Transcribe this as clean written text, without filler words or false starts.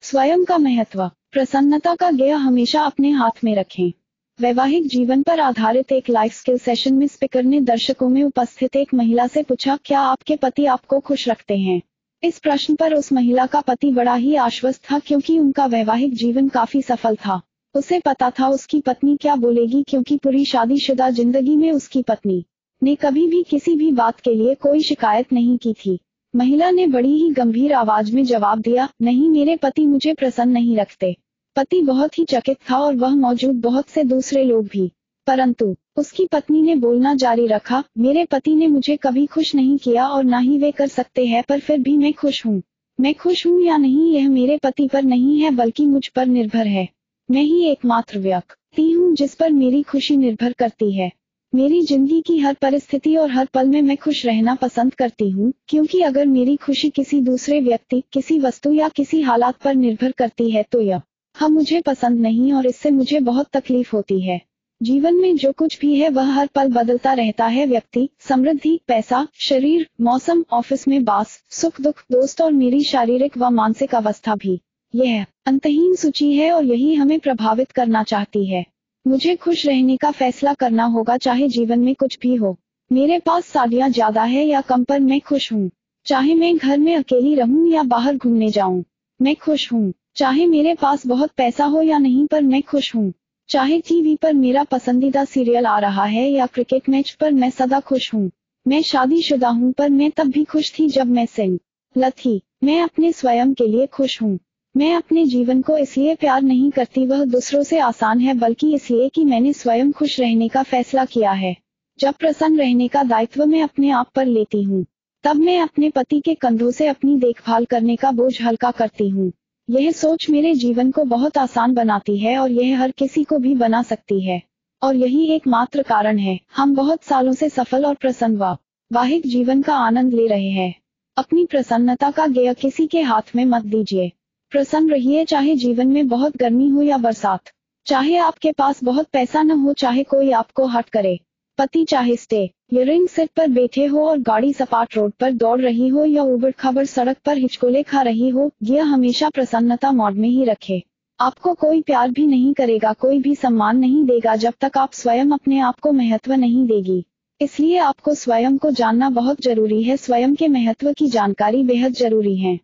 स्वयं का महत्व। प्रसन्नता का ज्ञ हमेशा अपने हाथ में रखें। वैवाहिक जीवन पर आधारित एक लाइफ स्किल सेशन में स्पीकर ने दर्शकों में उपस्थित एक महिला से पूछा, क्या आपके पति आपको खुश रखते हैं? इस प्रश्न पर उस महिला का पति बड़ा ही आश्वस्त था, क्योंकि उनका वैवाहिक जीवन काफी सफल था। उसे पता था उसकी पत्नी क्या बोलेगी, क्योंकि पूरी शादीशुदा जिंदगी में उसकी पत्नी ने कभी भी किसी भी बात के लिए कोई शिकायत नहीं की थी। महिला ने बड़ी ही गंभीर आवाज में जवाब दिया, नहीं, मेरे पति मुझे प्रसन्न नहीं रखते। पति बहुत ही चकित था और वह मौजूद बहुत से दूसरे लोग भी। परंतु उसकी पत्नी ने बोलना जारी रखा, मेरे पति ने मुझे कभी खुश नहीं किया और ना ही वे कर सकते हैं, पर फिर भी मैं खुश हूँ। मैं खुश हूँ या नहीं यह मेरे पति पर नहीं है, बल्कि मुझ पर निर्भर है। मैं ही एकमात्र व्यक्ति हूँ जिस पर मेरी खुशी निर्भर करती है। मेरी जिंदगी की हर परिस्थिति और हर पल में मैं खुश रहना पसंद करती हूँ, क्योंकि अगर मेरी खुशी किसी दूसरे व्यक्ति, किसी वस्तु या किसी हालात पर निर्भर करती है तो यह मुझे पसंद नहीं और इससे मुझे बहुत तकलीफ होती है। जीवन में जो कुछ भी है वह हर पल बदलता रहता है। व्यक्ति, समृद्धि, पैसा, शरीर, मौसम, ऑफिस में बॉस, सुख दुख, दोस्त और मेरी शारीरिक व मानसिक अवस्था भी। यह अंतहीन सूची है और यही हमें प्रभावित करना चाहती है। मुझे खुश रहने का फैसला करना होगा, चाहे जीवन में कुछ भी हो। मेरे पास साड़ियाँ ज्यादा है या कम, पर मैं खुश हूँ। चाहे मैं घर में अकेली रहूं या बाहर घूमने जाऊं, मैं खुश हूँ। चाहे मेरे पास बहुत पैसा हो या नहीं, पर मैं खुश हूँ। चाहे टीवी पर मेरा पसंदीदा सीरियल आ रहा है या क्रिकेट मैच, पर मैं सदा खुश हूँ। मैं शादीशुदा हूँ, पर मैं तब भी खुश थी जब मैं सिंगल थी। मैं अपने स्वयं के लिए खुश हूँ। मैं अपने जीवन को इसलिए प्यार नहीं करती वह दूसरों से आसान है, बल्कि इसलिए कि मैंने स्वयं खुश रहने का फैसला किया है। जब प्रसन्न रहने का दायित्व मैं अपने आप पर लेती हूँ, तब मैं अपने पति के कंधों से अपनी देखभाल करने का बोझ हल्का करती हूँ। यह सोच मेरे जीवन को बहुत आसान बनाती है और यह हर किसी को भी बना सकती है। और यही एकमात्र कारण है हम बहुत सालों से सफल और प्रसन्न वैवाहिक जीवन का आनंद ले रहे हैं। अपनी प्रसन्नता का ज्ञ किसी के हाथ में मत दीजिए। प्रसन्न रहिए, चाहे जीवन में बहुत गर्मी हो या बरसात, चाहे आपके पास बहुत पैसा न हो, चाहे कोई आपको हर्ट करे। पति चाहे स्टीयरिंग सीट पर बैठे हो और गाड़ी सपाट रोड पर दौड़ रही हो या उबड़ खाबड़ सड़क पर हिचकोले खा रही हो, यह हमेशा प्रसन्नता मोड में ही रखे। आपको कोई प्यार भी नहीं करेगा, कोई भी सम्मान नहीं देगा जब तक आप स्वयं अपने आप को महत्व नहीं देगी। इसलिए आपको स्वयं को जानना बहुत जरूरी है। स्वयं के महत्व की जानकारी बेहद जरूरी है।